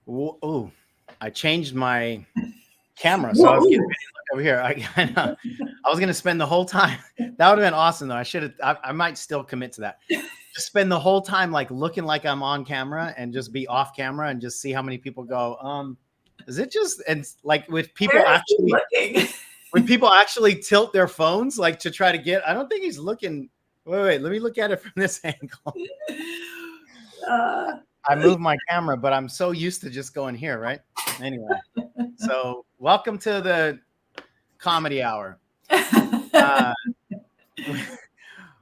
Oh, I changed my camera, so I was Whoa. getting ready to look over here. I was gonna spend the whole time. That would have been awesome, though. I might still commit to that. Just spend the whole time like looking like I'm on camera, and just be off camera, and just see how many people go. Is it just and like with people Where is he actually looking? when people actually tilt their phones like to try to get? I don't think he's looking. Wait, let me look at it from this angle. I moved my camera, but I'm so used to just going here, right? Anyway, so welcome to the comedy hour.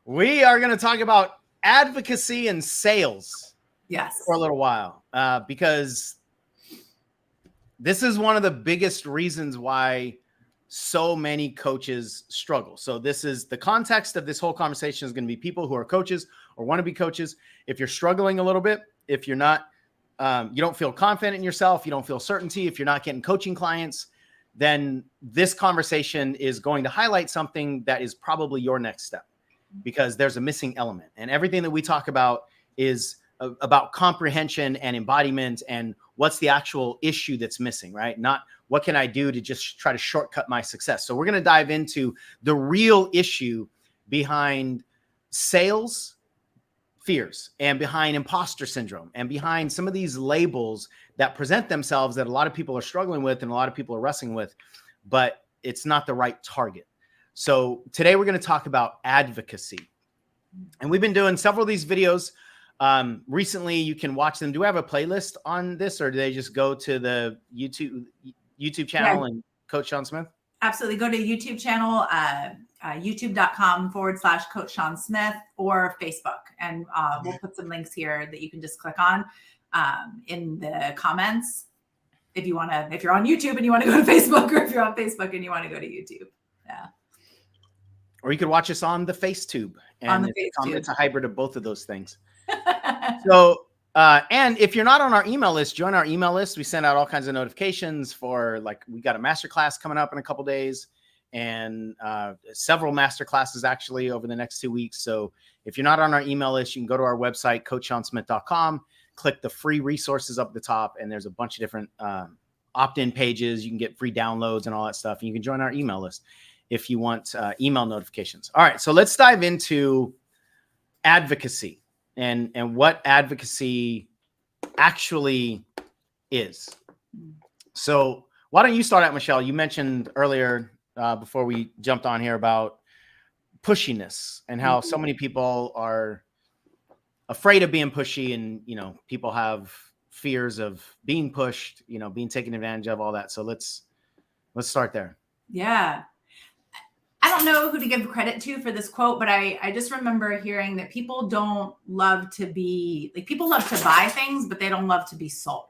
We are going to talk about advocacy and sales Yes. for a little while, because this is one of the biggest reasons why so many coaches struggle. So this is the context of this whole conversation is going to be people who are coaches or want to be coaches. If you're struggling a little bit, if you're not, you don't feel confident in yourself, you don't feel certainty, if you're not getting coaching clients, then this conversation is going to highlight something that is probably your next step, because there's a missing element. And everything that we talk about is about comprehension and embodiment and what's the actual issue that's missing, right? Not what can I do to just try to shortcut my success. So we're going to dive into the real issue behind sales fears and behind imposter syndrome and behind some of these labels that present themselves that a lot of people are struggling with and a lot of people are wrestling with, but it's not the right target. So today we're going to talk about advocacy. And we've been doing several of these videos. Recently, you can watch them. Do we have a playlist on this, or do they just go to the YouTube channel and Coach Sean Smith? Absolutely. Go to YouTube channel, youtube.com/Coach Sean Smith, or Facebook. And we'll put some links here that you can just click on in the comments. If you're on YouTube and you want to go to Facebook, or if you're on Facebook and you want to go to YouTube. Yeah. Or you could watch us on the FaceTube. And it's a hybrid of both of those things. So, and if you're not on our email list, join our email list. We send out all kinds of notifications for, like, we got a masterclass coming up in a couple days, and several masterclasses actually over the next 2 weeks. So if you're not on our email list, you can go to our website, coachseansmith.com, click the free resources up at the top, and there's a bunch of different opt-in pages. You can get free downloads and all that stuff, and you can join our email list if you want email notifications. All right, so let's dive into advocacy and what advocacy actually is. So why don't you start out, Michelle? You mentioned earlier before we jumped on here about pushiness and how so many people are afraid of being pushy, and, you know, people have fears of being pushed, you know, being taken advantage of, all that. So let's start there. Yeah. I don't know who to give credit to for this quote, but I just remember hearing that people don't love to be, like, people love to buy things, but they don't love to be sold.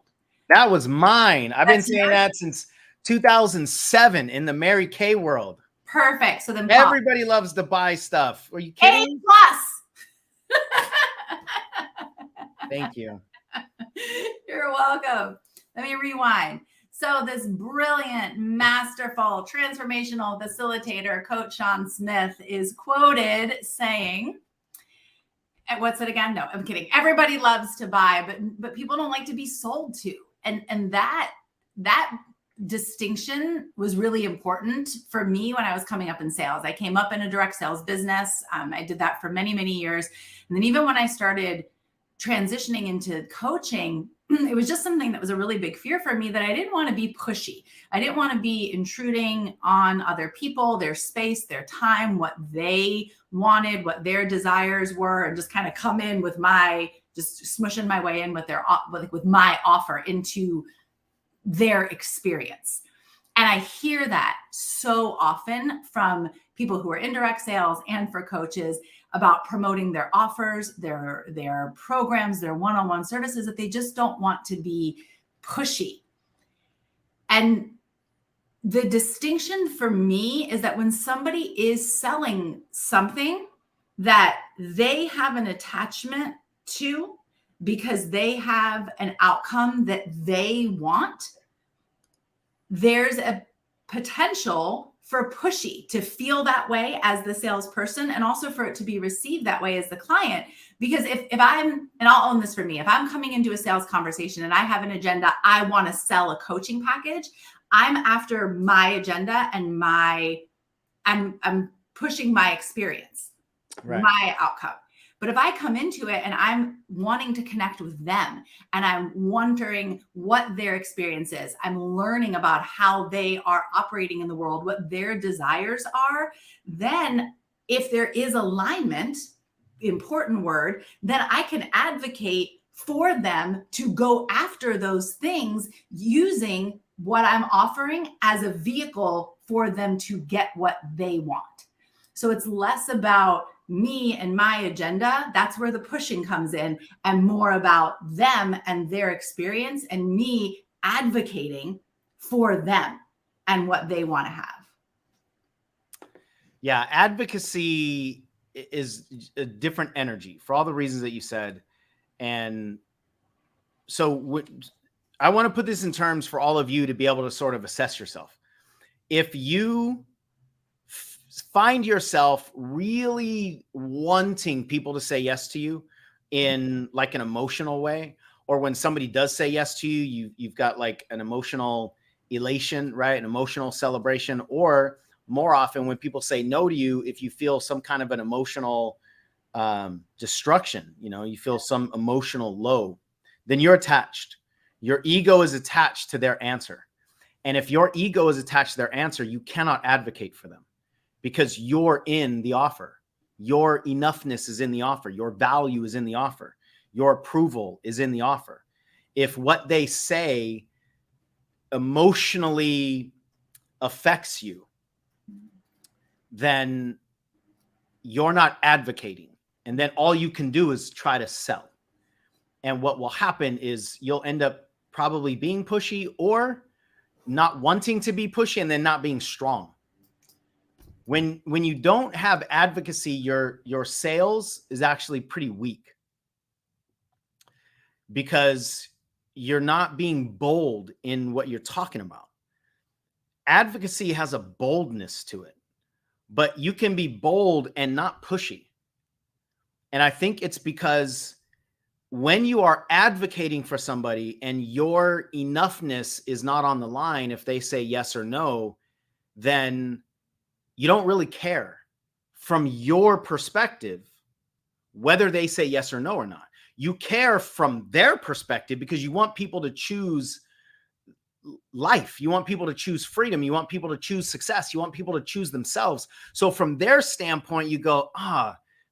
That was mine. I've been saying that since 2007 in the Mary Kay world. Perfect. So then everybody loves to buy stuff. Are you kidding? A+. Thank you. You're welcome. Let me rewind. So this brilliant, masterful, transformational facilitator, Coach Sean Smith, is quoted saying, and what's it again? No, I'm kidding. Everybody loves to buy, but people don't like to be sold to. And that distinction was really important for me when I was coming up in sales. I came up in a direct sales business. I did that for many, many years. And then even when I started transitioning into coaching, it was just something that was a really big fear for me, that I didn't want to be pushy. I didn't want to be intruding on other people, their space, their time, what they wanted, what their desires were, and just kind of come in with just smushing my way in with my offer into their experience. And I hear that so often from people who are in direct sales and for coaches about promoting their offers, their programs, their one-on-one services, that they just don't want to be pushy. And the distinction for me is that when somebody is selling something that they have an attachment to because they have an outcome that they want, there's a potential for pushy to feel that way as the salesperson, and also for it to be received that way as the client. Because if I'm, and I'll own this for me, if I'm coming into a sales conversation and I have an agenda, I want to sell a coaching package, I'm after my agenda and I'm pushing my experience, my outcome. But if I come into it and I'm wanting to connect with them and I'm wondering what their experience is, I'm learning about how they are operating in the world, what their desires are, then if there is alignment, important word, then I can advocate for them to go after those things using what I'm offering as a vehicle for them to get what they want. So it's less about me and my agenda. That's where the pushing comes in, and more about them and their experience and me advocating for them and what they want to have. Yeah, advocacy is a different energy for all the reasons that you said. And so I want to put this in terms for all of you to be able to sort of assess yourself. If you find yourself really wanting people to say yes to you in like an emotional way, or when somebody does say yes to you, you've got like an emotional elation, right? An emotional celebration. Or more often when people say no to you, if you feel some kind of an emotional destruction, you feel some emotional low, then you're attached. Your ego is attached to their answer. And if your ego is attached to their answer, you cannot advocate for them, because you're in the offer. Your enoughness is in the offer. Your value is in the offer. Your approval is in the offer. If what they say emotionally affects you, then you're not advocating. And then all you can do is try to sell. And what will happen is you'll end up probably being pushy or not wanting to be pushy, and then not being strong. When you don't have advocacy, your sales is actually pretty weak, because you're not being bold in what you're talking about. Advocacy has a boldness to it, but you can be bold and not pushy. And I think it's because when you are advocating for somebody and your enoughness is not on the line, if they say yes or no, then you don't really care from your perspective whether they say yes or no or not. You care from their perspective because you want people to choose life. You want people to choose freedom. You want people to choose success. You want people to choose themselves. So from their standpoint, you go,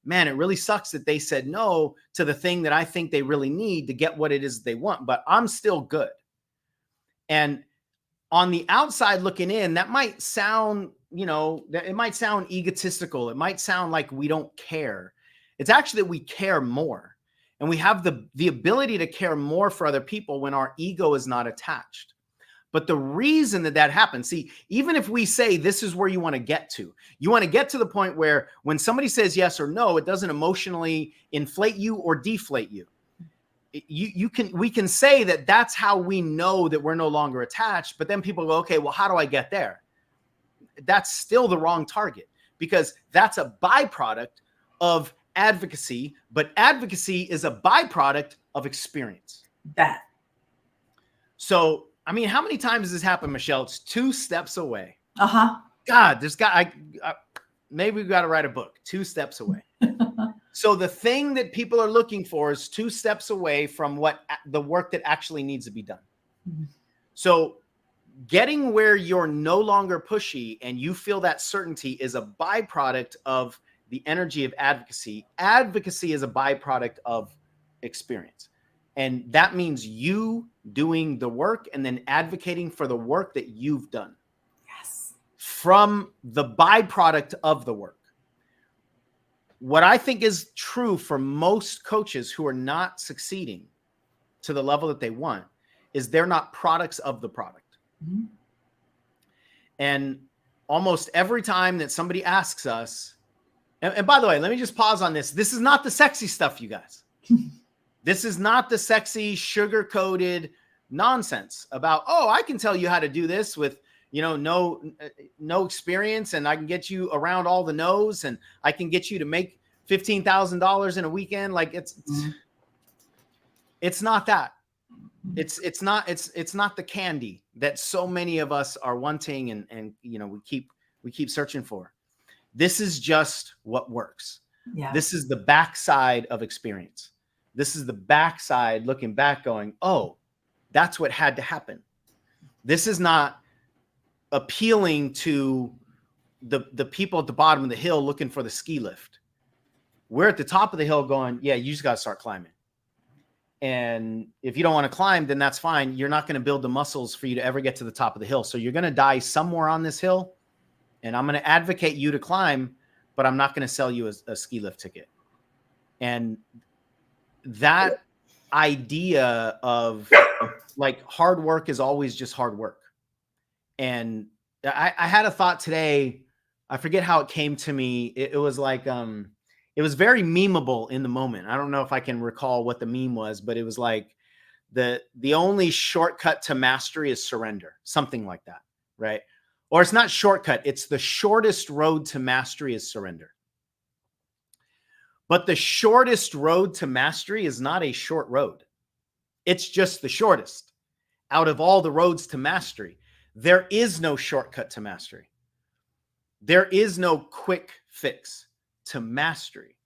man, it really sucks that they said no to the thing that I think they really need to get what it is they want, but I'm still good. And on the outside looking in, that might sound, it might sound egotistical. It might sound like we don't care. It's actually that we care more. And we have the ability to care more for other people when our ego is not attached. But the reason that happens, see, even if we say this is where you want to get to the point where when somebody says yes or no, it doesn't emotionally inflate you or deflate you. We can say that that's how we know that we're no longer attached, but then people go, okay, well, how do I get there? That's still the wrong target, because that's a byproduct of advocacy, but advocacy is a byproduct of experience. That. So, I mean, how many times has this happened, Michelle? It's 2 steps away. God, maybe we've got to write a book, 2 steps away. So the thing that people are looking for is 2 steps away from the work that actually needs to be done. Mm-hmm. So getting where you're no longer pushy and you feel that certainty is a byproduct of the energy of advocacy. Advocacy is a byproduct of experience. And that means you doing the work and then advocating for the work that you've done. Yes. From the byproduct of the work. What I think is true for most coaches who are not succeeding to the level that they want is they're not products of the product. Mm-hmm. And almost every time that somebody asks us, and by the way, let me just pause on this. This is not the sexy stuff, you guys. This is not the sexy, sugar-coated nonsense about, I can tell you how to do this with, no experience, and I can get you around all the no's, and I can get you to make $15,000 in a weekend. Like it's not that. It's not the candy that so many of us are wanting, and we keep searching for. This is just what works. Yeah. This is the backside of experience. This is the backside looking back going, oh, that's what had to happen. This is not appealing to the people at the bottom of the hill looking for the ski lift. We're at the top of the hill going, yeah, you just got to start climbing. And if you don't want to climb, then that's fine. You're not going to build the muscles for you to ever get to the top of the hill. So you're going to die somewhere on this hill, and I'm going to advocate you to climb, but I'm not going to sell you a ski lift ticket. And that idea of like hard work is always just hard work. And I had a thought today. I forget how it came to me. It was like, it was very memeable in the moment. I don't know if I can recall what the meme was, but it was like the only shortcut to mastery is surrender, something like that, right? Or it's not shortcut. It's the shortest road to mastery is surrender. But the shortest road to mastery is not a short road. It's just the shortest out of all the roads to mastery. There is no shortcut to mastery. There is no quick fix to mastery.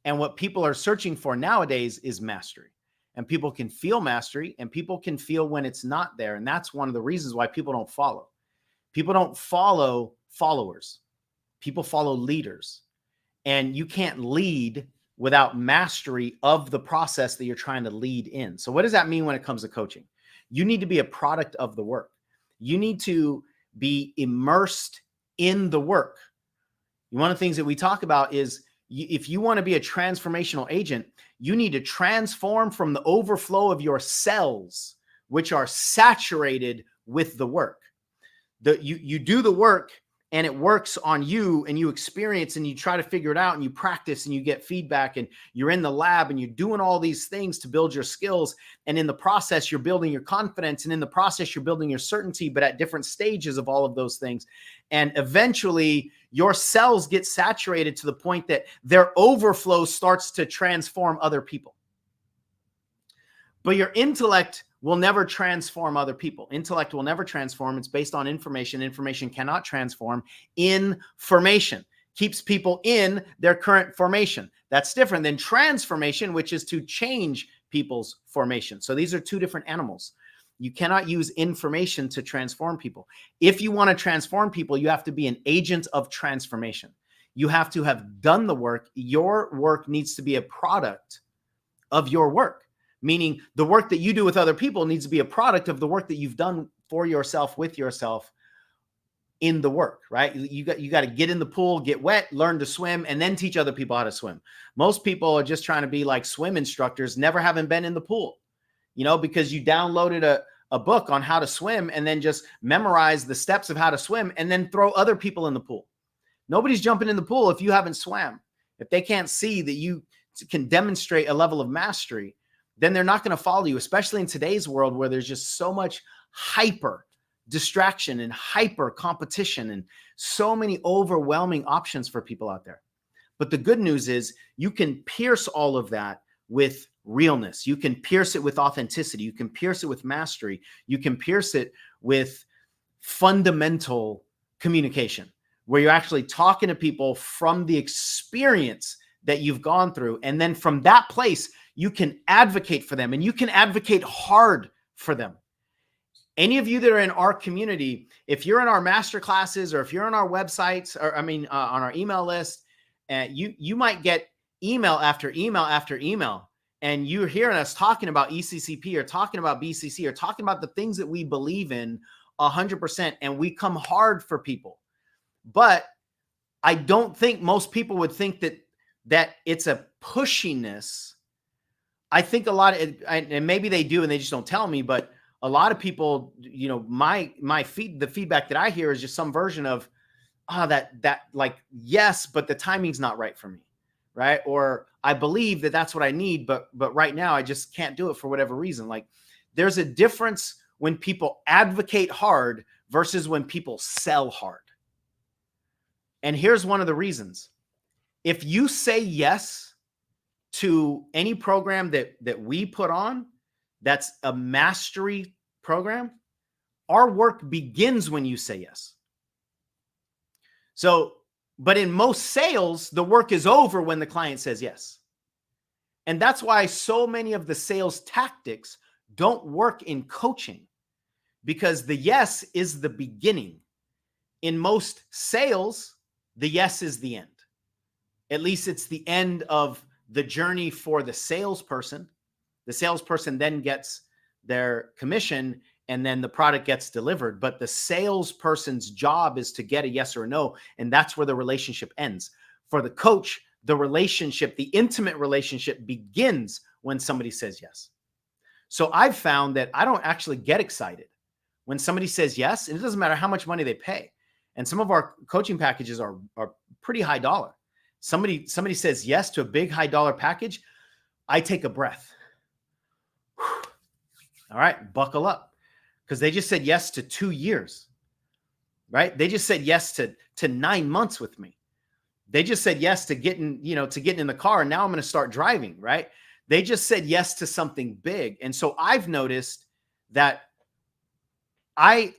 And what people are searching for nowadays is mastery. And people can feel mastery, and people can feel when it's not there. And that's one of the reasons why people don't follow. People don't follow followers. People follow leaders. And you can't lead without mastery of the process that you're trying to lead in. So what does that mean when it comes to coaching? You need to be a product of the work. You need to be immersed in the work. One of the things that we talk about is if you want to be a transformational agent, you need to transform from the overflow of your cells, which are saturated with the work. You do the work, and it works on you, and you experience, and you try to figure it out, and you practice, and you get feedback, and you're in the lab, and you're doing all these things to build your skills. And in the process, you're building your confidence, and in the process, you're building your certainty, but at different stages of all of those things. And eventually, your cells get saturated to the point that their overflow starts to transform other people. But your intellect will never transform other people. Intellect will never transform. It's based on information. Information cannot transform. Information keeps people in their current formation. That's different than transformation, which is to change people's formation. So these are two different animals. You cannot use information to transform people. If you want to transform people, you have to be an agent of transformation. You have to have done the work. Your work needs to be a product of your work. Meaning the work that you do with other people needs to be a product of the work that you've done for yourself, with yourself in the work, right? You got to get in the pool, get wet, learn to swim, and then teach other people how to swim. Most people are just trying to be like swim instructors, never having been in the pool, because you downloaded a book on how to swim and then just memorize the steps of how to swim and then throw other people in the pool. Nobody's jumping in the pool if you haven't swam. If they can't see that you can demonstrate a level of mastery, then they're not going to follow you, especially in today's world where there's just so much hyper distraction and hyper competition and so many overwhelming options for people out there. But the good news is you can pierce all of that with realness. You can pierce it with authenticity. You can pierce it with mastery. You can pierce it with fundamental communication, where you're actually talking to people from the experience that you've gone through. And then from that place, you can advocate for them, and you can advocate hard for them. Any of you that are in our community, if you're in our master classes, or if you're on our websites, or on our email list, you might get email after email after email, and you're hearing us talking about ECCP or talking about BCC or talking about the things that we believe in 100%, and we come hard for people. But I don't think most people would think that it's a pushiness. I think a lot of, and maybe they do and they just don't tell me, but a lot of people, the feedback that I hear is just some version of, that like, yes, but the timing's not right for me, right? Or I believe that that's what I need, but right now I just can't do it for whatever reason. Like, there's a difference when people advocate hard versus when people sell hard. And here's one of the reasons. If you say yes to any program that we put on, that's a mastery program, our work begins when you say yes. So, but in most sales, the work is over when the client says yes. And that's why so many of the sales tactics don't work in coaching, because the yes is the beginning. In most sales, the yes is the end. At least it's the end of the journey for the salesperson. The salesperson then gets their commission and then the product gets delivered. But the salesperson's job is to get a yes or a no. And that's where the relationship ends. For the coach, the relationship, the intimate relationship begins when somebody says yes. So I've found that I don't actually get excited when somebody says yes, and it doesn't matter how much money they pay. And some of our coaching packages are pretty high dollar. Somebody says yes to a big high dollar package, I take a breath. All right, buckle up. Because they just said yes to 2 years, right? They just said yes to 9 months with me. They just said yes to getting in the car, and now I'm going to start driving, right? They just said yes to something big. And so I've noticed that I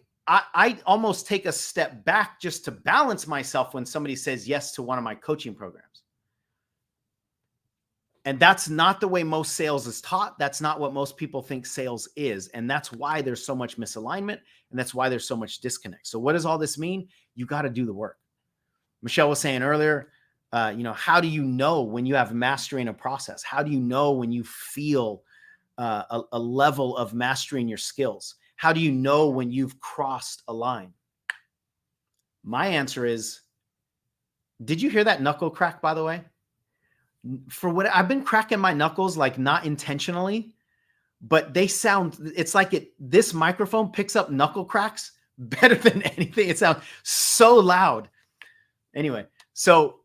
almost take a step back just to balance myself when somebody says yes to one of my coaching programs. And that's not the way most sales is taught. That's not what most people think sales is. And that's why there's so much misalignment, and that's why there's so much disconnect. So what does all this mean? You got to do the work. Michelle was saying earlier, how do you know when you have mastery in a process? How do you know when you feel a level of mastery in your skills? How do you know when you've crossed a line? My answer is, did you hear that knuckle crack, by the way? For what I've been cracking my knuckles, like not intentionally, but they sound, it's like this microphone picks up knuckle cracks better than anything. It sounds so loud. Anyway, so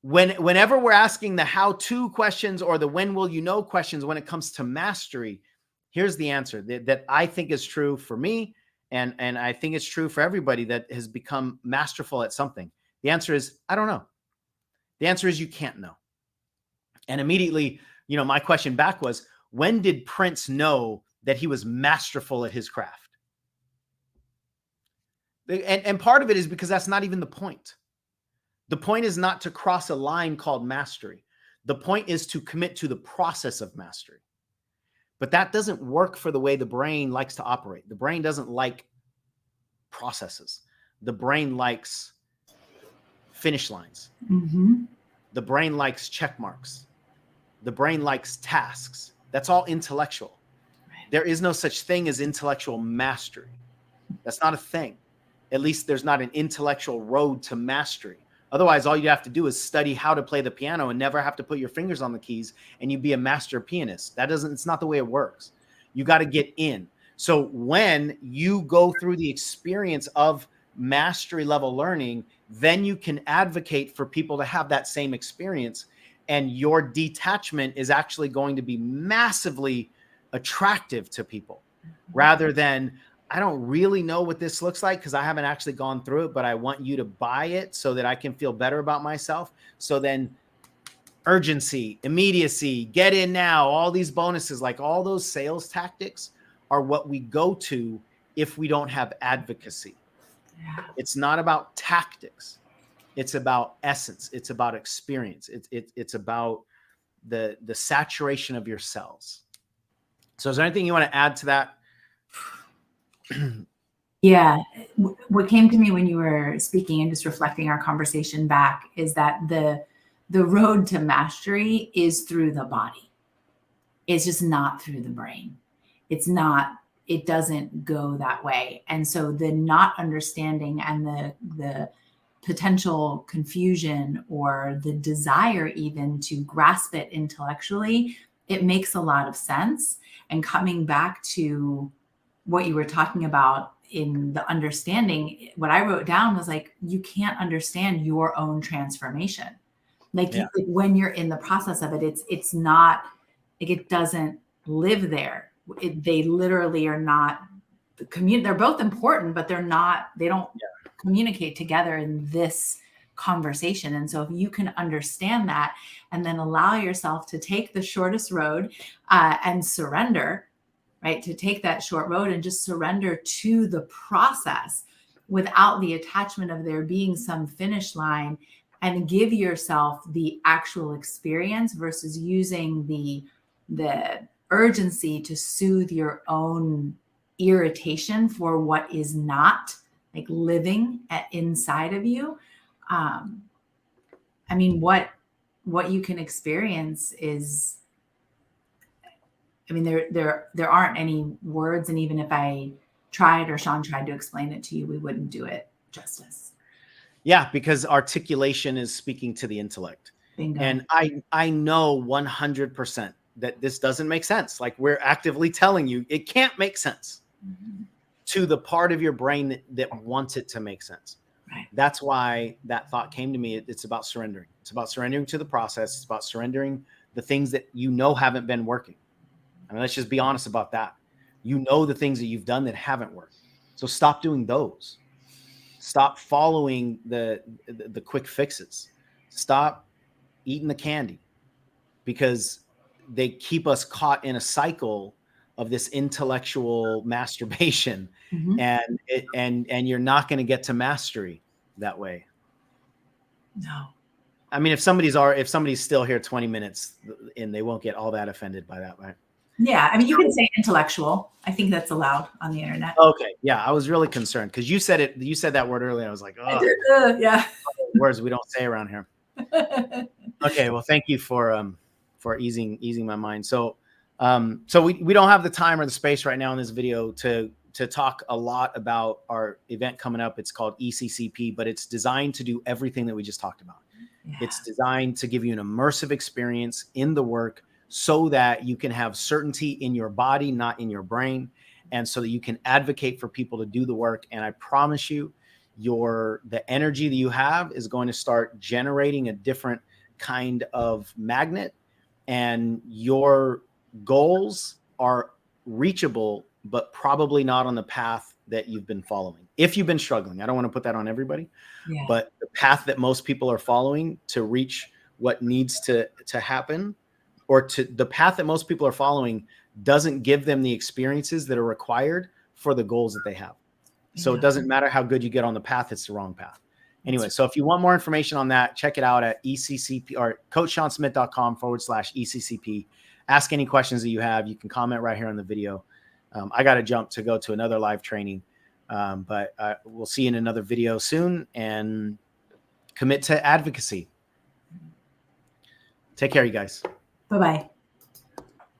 whenever we're asking the how-to questions or the when will you know questions when it comes to mastery, here's the answer that I think is true for me, and I think it's true for everybody that has become masterful at something. The answer is, I don't know. The answer is you can't know. And immediately, my question back was, when did Prince know that he was masterful at his craft? And part of it is because that's not even the point. The point is not to cross a line called mastery. The point is to commit to the process of mastery. But that doesn't work for the way the brain likes to operate. The brain doesn't like processes. The brain likes finish lines. Mm-hmm. The brain likes check marks. The brain likes tasks. That's all intellectual. Right. There is no such thing as intellectual mastery. That's not a thing. At least there's not an intellectual road to mastery. Otherwise, all you have to do is study how to play the piano and never have to put your fingers on the keys, and you'd be a master pianist. It's not the way it works. You got to get in. So when you go through the experience of mastery level learning, then you can advocate for people to have that same experience, and your detachment is actually going to be massively attractive to people, rather than, I don't really know what this looks like because I haven't actually gone through it, but I want you to buy it so that I can feel better about myself. So then urgency, immediacy, get in now, all these bonuses, like all those sales tactics are what we go to if we don't have advocacy. Yeah. It's not about tactics. It's about essence. It's about experience. It's about the saturation of your cells. So is there anything you want to add to that? Yeah. What came to me when you were speaking and just reflecting our conversation back is that the road to mastery is through the body. It's just not through the brain. It doesn't go that way. And so the not understanding and the potential confusion or the desire even to grasp it intellectually, it makes a lot of sense. And coming back to what you were talking about in the understanding, what I wrote down was like, you can't understand your own transformation. Like when you're in the process of it, it's not like it doesn't live there. They literally are not they're both important, but they don't communicate together in this conversation. And so if you can understand that and then allow yourself to take the shortest road and surrender, right? To take that short road and just surrender to the process without the attachment of there being some finish line, and give yourself the actual experience versus using the urgency to soothe your own irritation for what is not like living inside of you. I mean, what you can experience is, I mean, there aren't any words. And even if I tried or Sean tried to explain it to you, we wouldn't do it justice. Yeah, because articulation is speaking to the intellect. Bingo. And I know 100% that this doesn't make sense. Like, we're actively telling you it can't make sense to the part of your brain that wants it to make sense. Right. That's why that thought came to me. It's about surrendering. It's about surrendering to the process. It's about surrendering the things that you know haven't been working. I mean, let's just be honest about that. You know the things that you've done that haven't worked. So stop doing those. Stop following the quick fixes. Stop eating the candy, because they keep us caught in a cycle of this intellectual masturbation, and you're not going to get to mastery that way. No. I mean, if somebody's still here 20 minutes in, they won't get all that offended by that, right? Yeah, I mean, you can say intellectual. I think that's allowed on the internet. Okay, yeah, I was really concerned because you said it. You said that word earlier. I was like, oh, yeah, words we don't say around here. Okay, well, thank you for easing my mind. So we don't have the time or the space right now in this video to talk a lot about our event coming up. It's called ECCP, but it's designed to do everything that we just talked about. Yeah. It's designed to give you an immersive experience in the work, so that you can have certainty in your body, not in your brain, and so that you can advocate for people to do the work. And I promise you, the energy that you have is going to start generating a different kind of magnet, and your goals are reachable, but probably not on the path that you've been following. If you've been struggling, I don't want to put that on everybody, but the path that most people are following to reach what needs to happen, or to the path that most people are following, doesn't give them the experiences that are required for the goals that they have. So it doesn't matter how good you get on the path, it's the wrong path. Anyway, so if you want more information on that, check it out at ECCP or coachseansmith.com/ECCP. Ask any questions that you have. You can comment right here on the video. I got to jump to go to another live training, but we'll see you in another video soon, and commit to advocacy. Take care, you guys. Bye-bye.